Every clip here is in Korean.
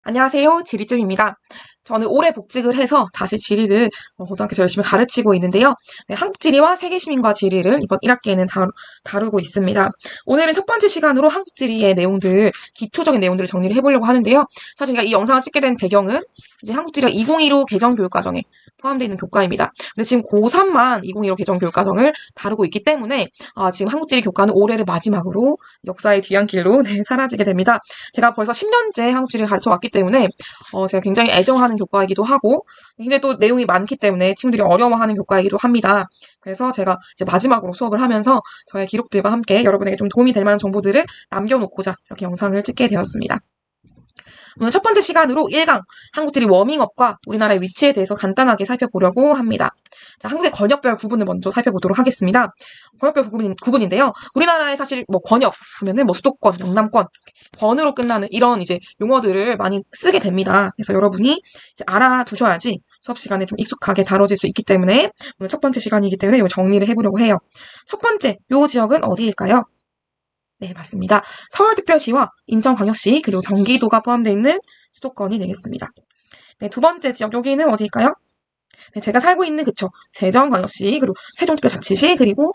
안녕하세요. 지리쯤입니다. 저는 올해 복직을 해서 다시 지리를 고등학교에서 열심히 가르치고 있는데요. 네, 한국지리와 세계시민과 지리를 이번 1학기에는 다루고 있습니다. 오늘은 첫 번째 시간으로 한국지리의 내용들, 기초적인 내용들을 정리를 해보려고 하는데요. 사실 제가 이 영상을 찍게 된 배경은 이제 한국지리가 2015 개정교육과정에 포함되어 있는 교과입니다. 근데 지금 고3만 2015 개정교육과정을 다루고 있기 때문에 지금 한국지리 교과는 올해를 마지막으로 역사의 뒤안길로 사라지게 됩니다. 제가 벌써 10년째 한국지리를 가르쳐 왔기 때문에 제가 굉장히 애정하는 교과이기도 하고 굉장히 또 내용이 많기 때문에 친구들이 어려워하는 교과이기도 합니다. 그래서 제가 이제 마지막으로 수업을 하면서 저의 기록들과 함께 여러분에게 좀 도움이 될 만한 정보들을 남겨놓고자 이렇게 영상을 찍게 되었습니다. 오늘 첫 번째 시간으로 1강 한국지리 워밍업과 우리나라의 위치에 대해서 간단하게 살펴보려고 합니다. 자, 한국의 권역별 구분을 먼저 살펴보도록 하겠습니다. 권역별 구분인데요. 우리나라에 사실 권역 보면은 수도권, 영남권, 권으로 끝나는 이런 이제 용어들을 많이 쓰게 됩니다. 그래서 여러분이 이제 알아두셔야지 수업 시간에 좀 익숙하게 다뤄질 수 있기 때문에 오늘 첫 번째 시간이기 때문에 이 정리를 해보려고 해요. 첫 번째, 요 지역은 어디일까요? 네, 맞습니다. 서울특별시와 인천광역시 그리고 경기도가 포함되어 있는 수도권이 되겠습니다. 네, 두 번째 지역 여기는 어디일까요? 네, 제가 살고 있는 그쵸. 세종광역시 그리고 세종특별자치시 그리고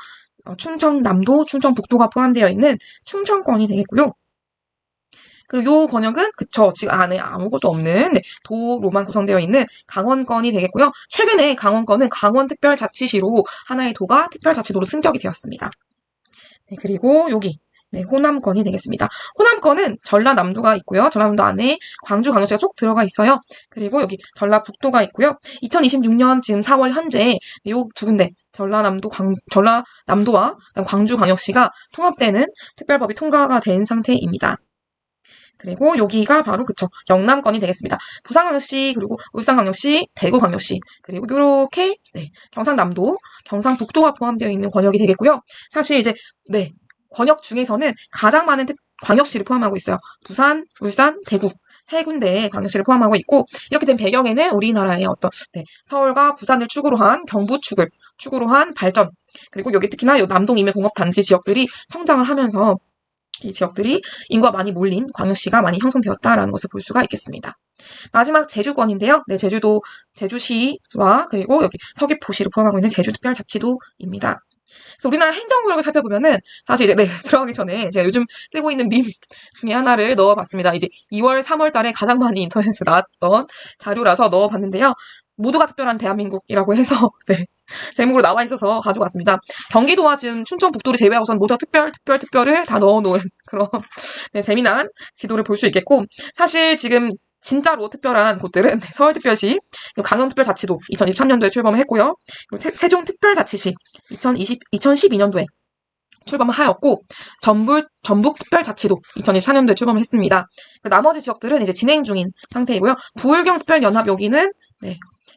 충청남도, 충청북도가 포함되어 있는 충청권이 되겠고요. 그리고 요 권역은 그쵸. 지금 안에 아무것도 없는 도로만 구성되어 있는 강원권이 되겠고요. 최근에 강원권은 강원특별자치시로 하나의 도가 특별자치도로 승격이 되었습니다. 네, 그리고 여기 호남권이 되겠습니다. 호남권은 전라남도가 있고요. 전라남도 안에 광주광역시가 쏙 들어가 있어요. 그리고 여기 전라북도가 있고요. 2026년 지금 4월 현재 요 두 군데 전라남도와 광주광역시가 통합되는 특별법이 통과가 된 상태입니다. 그리고 여기가 바로 그쵸. 영남권이 되겠습니다. 부산광역시 그리고 울산광역시, 대구광역시 그리고 이렇게 경상남도, 경상북도가 포함되어 있는 권역이 되겠고요. 사실 이제 권역 중에서는 가장 많은 광역시를 포함하고 있어요. 부산, 울산, 대구 세 군데의 광역시를 포함하고 있고 이렇게 된 배경에는 우리나라의 어떤 서울과 부산을 축으로 한 경부 축으로 한 발전 그리고 여기 특히나 이 남동임해공업단지 지역들이 성장을 하면서 이 지역들이 인구가 많이 몰린 광역시가 많이 형성되었다라는 것을 볼 수가 있겠습니다. 마지막 제주권인데요. 네, 제주시와 그리고 여기 서귀포시를 포함하고 있는 제주특별자치도입니다. 그래서 우리나라 행정구역을 살펴보면은 사실 이제 들어가기 전에 제가 요즘 뜨고 있는 밈 중에 하나를 넣어봤습니다. 이제 2월, 3월 달에 가장 많이 인터넷에 나왔던 자료라서 넣어봤는데요. 모두가 특별한 대한민국이라고 해서 제목으로 나와 있어서 가져왔습니다. 경기도와 지금 충청북도를 제외하고선 모두가 특별을 다 넣어놓은 그런 재미난 지도를 볼 수 있겠고 사실 지금 진짜로 특별한 곳들은 서울특별시, 강원특별자치도 2023년도에 출범을 했고요. 그리고 세종특별자치시 2012년도에 출범을 하였고 전북특별자치도 2024년도에 출범을 했습니다. 나머지 지역들은 이제 진행 중인 상태이고요. 부울경특별연합 여기는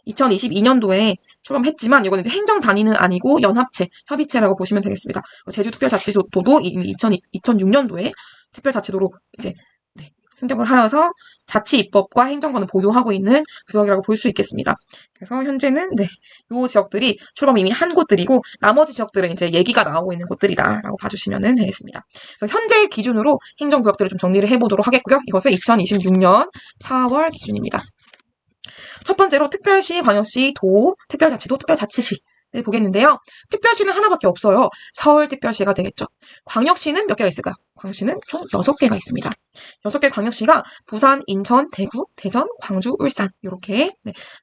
2022년도에 출범했지만 이거는 이제 행정 단위는 아니고 연합체, 협의체라고 보시면 되겠습니다. 제주특별자치도도 이미 2006년도에 특별자치도로 이제 승격을 하여서 자치입법과 행정권을 보유하고 있는 구역이라고 볼 수 있겠습니다. 그래서 현재는 이 지역들이 출범 이미 한 곳들이고 나머지 지역들은 이제 얘기가 나오고 있는 곳들이다라고 봐주시면 되겠습니다. 그래서 현재 기준으로 행정구역들을 좀 정리를 해보도록 하겠고요. 이것은 2026년 4월 기준입니다. 첫 번째로 특별시, 광역시, 도, 특별자치도, 특별자치시 보겠는데요. 특별시는 하나밖에 없어요. 서울특별시가 되겠죠. 광역시는 몇 개가 있을까요? 광역시는 총 6개가 있습니다. 6개 광역시가 부산, 인천, 대구, 대전, 광주, 울산 이렇게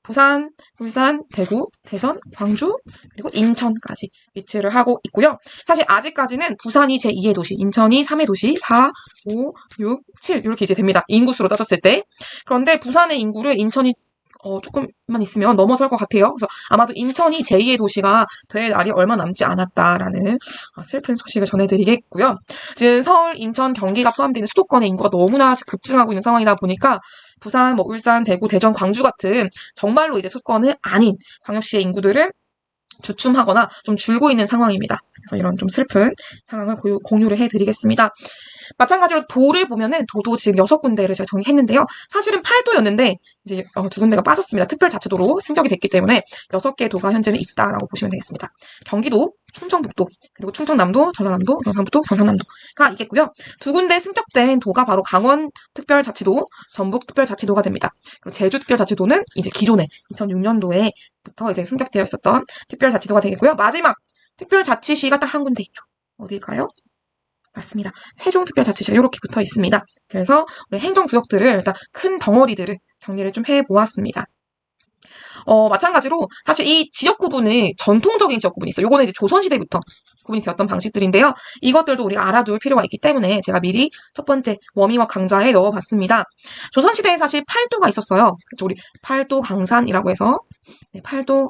부산, 울산, 대구, 대전, 광주 그리고 인천까지 위치를 하고 있고요. 사실 아직까지는 부산이 제2의 도시, 인천이 3의 도시, 4, 5, 6, 7 이렇게 이제 됩니다. 인구수로 따졌을 때. 그런데 부산의 인구를 인천이 조금만 있으면 넘어설 것 같아요. 그래서 아마도 인천이 제2의 도시가 될 날이 얼마 남지 않았다라는 슬픈 소식을 전해드리겠고요. 지금 서울, 인천, 경기가 포함되는 수도권의 인구가 너무나 급증하고 있는 상황이다 보니까 부산, 울산, 대구, 대전, 광주 같은 정말로 이제 수도권은 아닌 광역시의 인구들을 주춤하거나 좀 줄고 있는 상황입니다. 그래서 이런 좀 슬픈 상황을 공유를 해드리겠습니다. 마찬가지로 도를 보면은 도도 지금 6군데를 제가 정리했는데요. 사실은 8도였는데 이제 2군데가 빠졌습니다. 특별자치도로 승격이 됐기 때문에 6개의 도가 현재는 있다라고 보시면 되겠습니다. 경기도, 충청북도, 그리고 충청남도, 전라남도, 경상북도, 경상남도가 있겠고요. 2군데 승격된 도가 바로 강원특별자치도, 전북특별자치도가 됩니다. 그리고 제주특별자치도는 이제 기존에 2006년도에부터 이제 승격되어 있었던 특별자치도가 되겠고요. 마지막 특별자치시가 딱 한 군데 있죠. 어딜까요? 맞습니다. 세종특별자치시가 이렇게 붙어 있습니다. 그래서 우리 행정구역들을 일단 큰 덩어리들을 정리를 좀 해보았습니다. 마찬가지로 사실 이 지역 구분이 전통적인 지역 구분이 있어요. 요거는 이제 조선시대부터 구분이 되었던 방식들인데요. 이것들도 우리가 알아둘 필요가 있기 때문에 제가 미리 첫 번째 워밍업 강좌에 넣어봤습니다. 조선시대에 사실 팔도가 있었어요. 그쵸? 우리 팔도 강산이라고 해서 팔도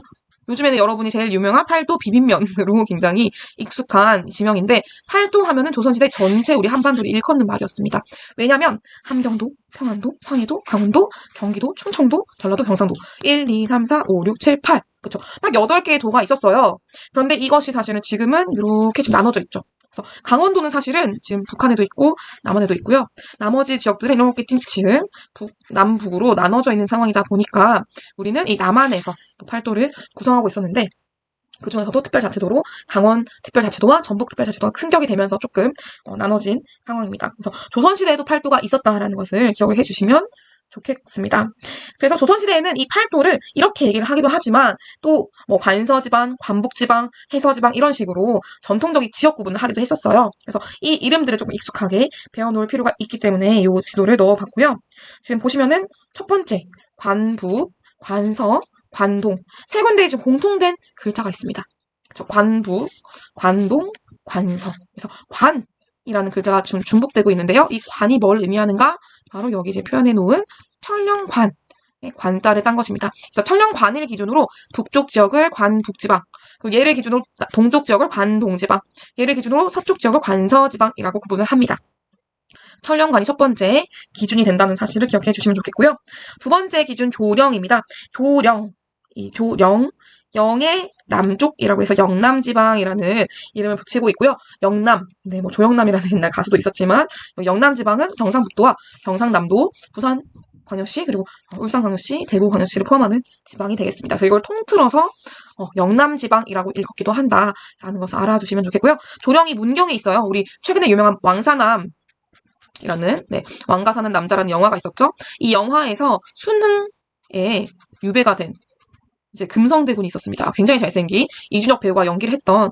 요즘에는 여러분이 제일 유명한 팔도 비빔면으로 굉장히 익숙한 지명인데 팔도 하면은 조선시대 전체 우리 한반도를 일컫는 말이었습니다. 왜냐면 함경도, 평안도, 황해도, 강원도, 경기도, 충청도, 전라도, 경상도 1, 2, 3, 4, 5, 6, 7, 8 그쵸? 딱 8개의 도가 있었어요. 그런데 이것이 사실은 지금은 이렇게 좀 나눠져 있죠. 그래서 강원도는 사실은 지금 북한에도 있고 남한에도 있고요. 나머지 지역들은 이렇게 지금 남북으로 나눠져 있는 상황이다 보니까 우리는 이 남한에서 팔도를 구성하고 있었는데 그 중에서도 특별자치도로 강원 특별자치도와 전북 특별자치도가 승격이 되면서 조금 나눠진 상황입니다. 그래서 조선시대에도 팔도가 있었다라는 것을 기억을 해주시면 좋겠습니다. 그래서 조선시대에는 이 팔도를 이렇게 얘기를 하기도 하지만 또 뭐 관서지방, 관북지방, 해서지방 이런 식으로 전통적인 지역 구분을 하기도 했었어요. 그래서 이 이름들을 조금 익숙하게 배워놓을 필요가 있기 때문에 이 지도를 넣어봤고요. 지금 보시면은 첫 번째 관북, 관서, 관동 세 군데에 지금 공통된 글자가 있습니다. 그렇죠? 관북, 관동, 관서. 그래서 관이라는 글자가 좀 중복되고 있는데요. 이 관이 뭘 의미하는가? 바로 여기 이제 표현해 놓은 천령관, 관자를 딴 것입니다. 그래서 천령관을 기준으로 북쪽 지역을 관북지방, 그리고 얘를 기준으로 동쪽 지역을 관동지방, 얘를 기준으로 서쪽 지역을 관서지방이라고 구분을 합니다. 천령관이 첫 번째 기준이 된다는 사실을 기억해 주시면 좋겠고요. 두 번째 기준 조령입니다. 조령, 이 조령, 영의 남쪽이라고 해서 영남지방이라는 이름을 붙이고 있고요. 영남, 네, 뭐 조영남이라는 옛날 가수도 있었지만 영남지방은 경상북도와 경상남도, 부산광역시 그리고 울산광역시, 대구광역시를 포함하는 지방이 되겠습니다. 그래서 이걸 통틀어서 영남지방이라고 읽기도 한다라는 것을 알아두시면 좋겠고요. 조령이 문경에 있어요. 우리 최근에 유명한 왕사남 이라는 왕가 사는 남자라는 영화가 있었죠. 이 영화에서 수능에 유배가 된 이제 금성대군이 있었습니다. 굉장히 잘생긴 이준혁 배우가 연기를 했던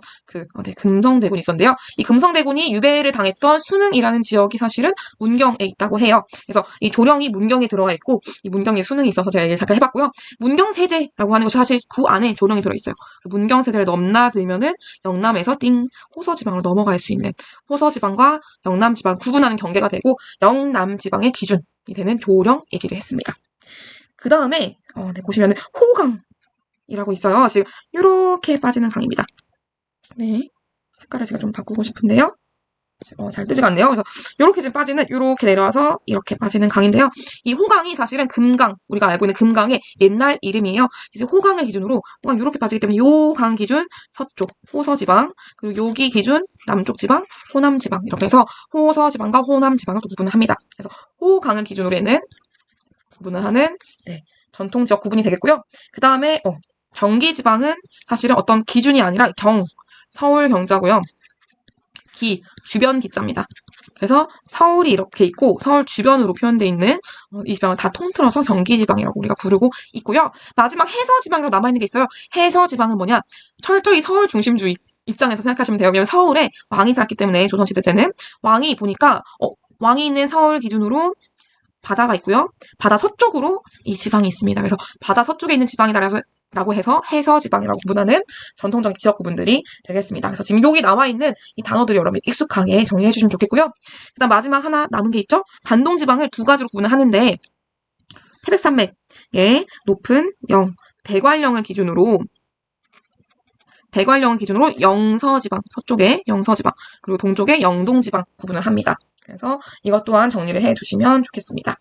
금성대군이 있었는데요. 이 금성대군이 유배를 당했던 수능이라는 지역이 사실은 문경에 있다고 해요. 그래서 이 조령이 문경에 들어가 있고 이 문경에 수능이 있어서 제가 얘기를 잠깐 해봤고요. 문경세제라고 하는 것이 사실 그 안에 조령이 들어있어요. 그래서 문경세제를 넘나들면은 영남에서 호서지방으로 넘어갈 수 있는 호서지방과 영남지방 구분하는 경계가 되고 영남지방의 기준이 되는 조령 얘기를 했습니다. 그 다음에 보시면은 호강 이라고 있어요. 지금 이렇게 빠지는 강입니다. 네, 색깔을 제가 좀 바꾸고 싶은데요. 잘 뜨지가 않네요. 그래서 이렇게 지금 빠지는 이렇게 내려와서 이렇게 빠지는 강인데요. 이 호강이 사실은 금강 우리가 알고 있는 금강의 옛날 이름이에요. 이제 호강을 기준으로 이렇게 빠지기 때문에 요 강 기준 서쪽 호서지방 그리고 여기 기준 남쪽 지방 호남지방 이렇게 해서 호서지방과 호남지방을 또 구분을 합니다. 그래서 호강을 기준으로 얘는 구분을 하는 전통 지역 구분이 되겠고요. 그 다음에 경기지방은 사실은 어떤 기준이 아니라 서울 경자고요. 주변 기자입니다. 그래서 서울이 이렇게 있고 서울 주변으로 표현되어 있는 이 지방을 다 통틀어서 경기지방이라고 우리가 부르고 있고요. 마지막 해서지방으로 남아있는 게 있어요. 해서지방은 뭐냐? 철저히 서울 중심주의 입장에서 생각하시면 돼요. 왜냐면 서울에 왕이 살았기 때문에 조선시대 때는 왕이 보니까 왕이 있는 서울 기준으로 바다가 있고요. 바다 서쪽으로 이 지방이 있습니다. 그래서 바다 서쪽에 있는 지방이라고 해서 해서지방이라고 구분하는 전통적인 지역 구분들이 되겠습니다. 그래서 지금 여기 나와 있는 이 단어들이 여러분 익숙하게 정리해 주시면 좋겠고요. 그다음 마지막 하나 남은 게 있죠. 반동지방을 두 가지로 구분을 하는데 태백산맥의 높은 대관령을 기준으로 영서지방, 서쪽에 영서지방, 그리고 동쪽에 영동지방 구분을 합니다. 그래서 이것 또한 정리를 해두시면 좋겠습니다.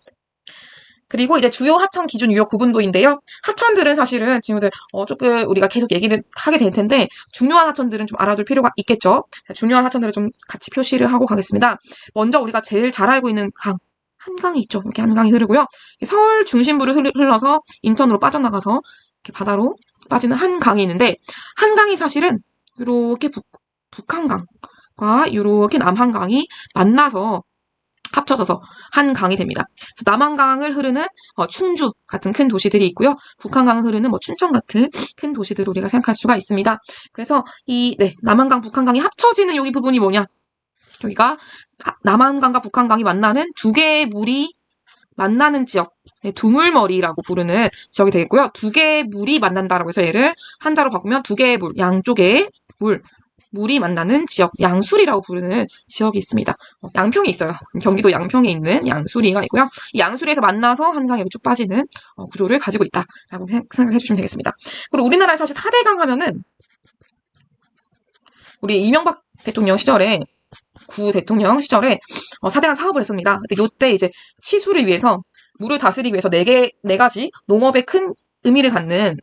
그리고 이제 주요 하천 기준 유효 구분도인데요. 하천들은 사실은 친구들 조금 우리가 계속 얘기를 하게 될 텐데 중요한 하천들은 좀 알아둘 필요가 있겠죠. 자, 중요한 하천들을 좀 같이 표시를 하고 가겠습니다. 먼저 우리가 제일 잘 알고 있는 강, 한강이 있죠. 이렇게 한강이 흐르고요. 서울 중심부를 흘러서 인천으로 빠져나가서 이렇게 바다로 빠지는 한강이 있는데 한강이 사실은 이렇게 북한강과 이렇게 남한강이 만나서 합쳐져서 한 강이 됩니다. 그래서 남한강을 흐르는 충주 같은 큰 도시들이 있고요. 북한강을 흐르는 춘천 같은 큰 도시들을 우리가 생각할 수가 있습니다. 그래서 남한강, 북한강이 합쳐지는 여기 부분이 뭐냐? 여기가 남한강과 북한강이 만나는 두 개의 물이 만나는 지역, 두물머리라고 부르는 지역이 되겠고요. 두 개의 물이 만난다라고 해서 얘를 한자로 바꾸면 두 개의 물, 양쪽의 물이 만나는 지역, 양수리라고 부르는 지역이 있습니다. 양평이 있어요. 경기도 양평에 있는 양수리가 있고요. 이 양수리에서 만나서 한강에 쭉 빠지는 구조를 가지고 있다라고 생각해 주시면 되겠습니다. 그리고 우리나라에 사실 4대강 하면은 우리 이명박 대통령 시절에 구 대통령 시절에 4대강 사업을 했습니다. 근데 요때 이제 치수를 위해서 물을 다스리기 위해서 네 가지 농업에 큰 의미를 갖는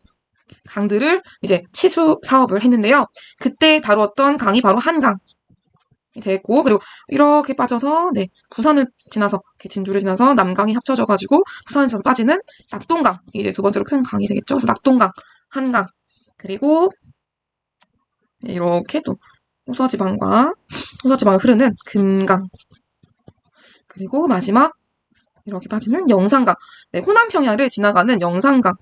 강들을 이제 치수 사업을 했는데요. 그때 다루었던 강이 바로 한강이 됐고, 그리고 이렇게 빠져서 부산을 지나서 진주를 지나서 남강이 합쳐져가지고 부산을 지나서 빠지는 낙동강, 이제 두 번째로 큰 강이 되겠죠. 그래서 낙동강, 한강, 그리고 이렇게 또 홍서지방을 흐르는 금강, 그리고 마지막 이렇게 빠지는 영산강, 호남 평야를 지나가는 영산강.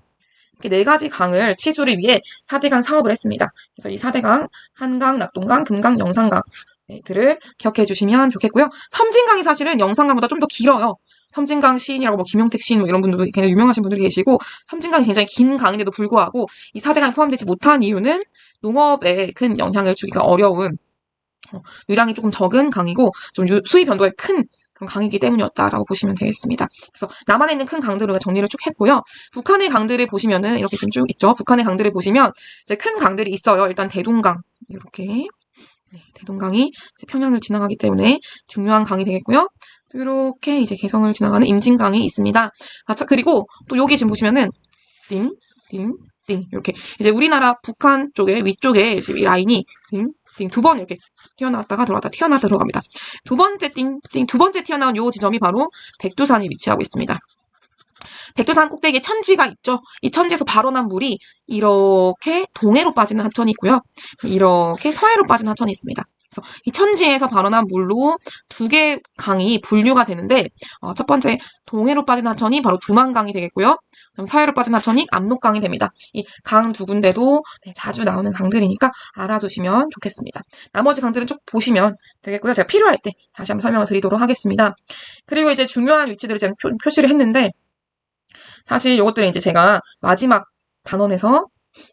이렇게 네 가지 강을 치수를 위해 4대강 사업을 했습니다. 그래서 이 4대강, 한강, 낙동강, 금강, 영산강들을 기억해 주시면 좋겠고요. 섬진강이 사실은 영산강보다 좀 더 길어요. 섬진강 시인이라고 김용택 시인 이런 분들도 굉장히 유명하신 분들이 계시고 섬진강이 굉장히 긴 강인데도 불구하고 이 4대강에 포함되지 못한 이유는 농업에 큰 영향을 주기가 어려운 유량이 조금 적은 강이고 좀 수위 변도가 큰 그런 강이기 때문이었다라고 보시면 되겠습니다. 그래서 남한에 있는 큰 강들을 우리가 정리를 쭉 했고요. 북한의 강들을 보시면은 이렇게 지금 쭉 있죠. 북한의 강들을 보시면 이제 큰 강들이 있어요. 일단 대동강 이렇게 대동강이 이제 평양을 지나가기 때문에 중요한 강이 되겠고요. 또 이렇게 이제 개성을 지나가는 임진강이 있습니다. 그리고 또 여기 지금 보시면은 이렇게 이제 우리나라 북한 쪽에 위쪽에 이 라인이 두 번 이렇게 튀어나왔다가 들어갑니다. 두 번째 튀어나온 요 지점이 바로 백두산이 위치하고 있습니다. 백두산 꼭대기에 천지가 있죠. 이 천지에서 발원한 물이 이렇게 동해로 빠지는 하천이 있고요. 이렇게 서해로 빠지는 하천이 있습니다. 그래서 이 천지에서 발원한 물로 두 개의 강이 분류가 되는데 첫 번째 동해로 빠지는 하천이 바로 두만강이 되겠고요. 서해로 빠진 하천이 압록강이 됩니다. 이 강 두 군데도 자주 나오는 강들이니까 알아두시면 좋겠습니다. 나머지 강들은 쭉 보시면 되겠고요. 제가 필요할 때 다시 한번 설명을 드리도록 하겠습니다. 그리고 이제 중요한 위치들을 제가 표시를 했는데 사실 이것들은 이제 제가 마지막 단원에서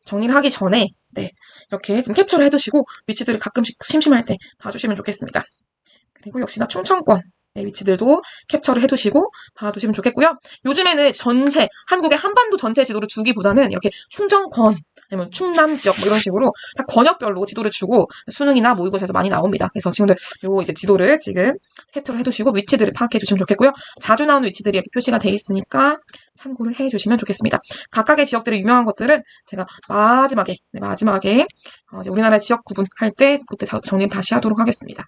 정리를 하기 전에 이렇게 지금 캡처를 해두시고 위치들을 가끔씩 심심할 때 봐주시면 좋겠습니다. 그리고 역시나 충청권 위치들도 cap처를 해두시고 봐두시면 좋겠고요. 요즘에는 한국의 한반도 전체 지도를 주기보다는 이렇게 충정권, 아니면 충남 지역 이런 식으로 딱 권역별로 지도를 주고 수능이나 모의고사에서 많이 나옵니다. 그래서 친구들 요 이제 지도를 지금 캡처를 해두시고 위치들을 파악해 주시면 좋겠고요. 자주 나오는 위치들이 이렇게 표시가 되어 있으니까 참고를 해 주시면 좋겠습니다. 각각의 지역들의 유명한 것들은 제가 마지막에 이제 우리나라 지역 구분할 때 그때 정리를 다시 하도록 하겠습니다.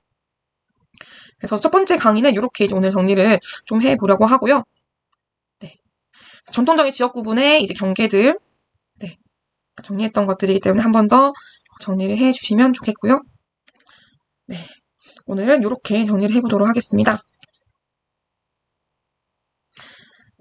그래서 첫 번째 강의는 이렇게 이제 오늘 정리를 좀 해보려고 하고요. 전통적인 지역 구분의 이제 경계들, 정리했던 것들이기 때문에 한 번 더 정리를 해주시면 좋겠고요. 오늘은 이렇게 정리를 해보도록 하겠습니다.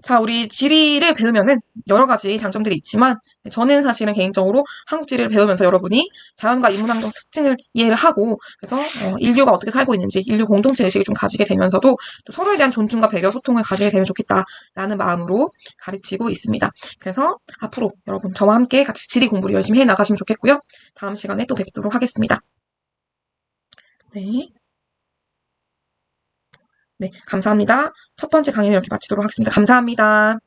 자, 우리 지리를 배우면은 여러 가지 장점들이 있지만 저는 사실은 개인적으로 한국 지리를 배우면서 여러분이 자연과 인문환경 특징을 이해를 하고 그래서 인류가 어떻게 살고 있는지 인류 공동체 의식을 좀 가지게 되면서도 또 서로에 대한 존중과 배려, 소통을 가지게 되면 좋겠다라는 마음으로 가르치고 있습니다. 그래서 앞으로 여러분 저와 함께 같이 지리 공부를 열심히 해 나가시면 좋겠고요. 다음 시간에 또 뵙도록 하겠습니다. 네, 감사합니다. 첫 번째 강의는 이렇게 마치도록 하겠습니다. 감사합니다.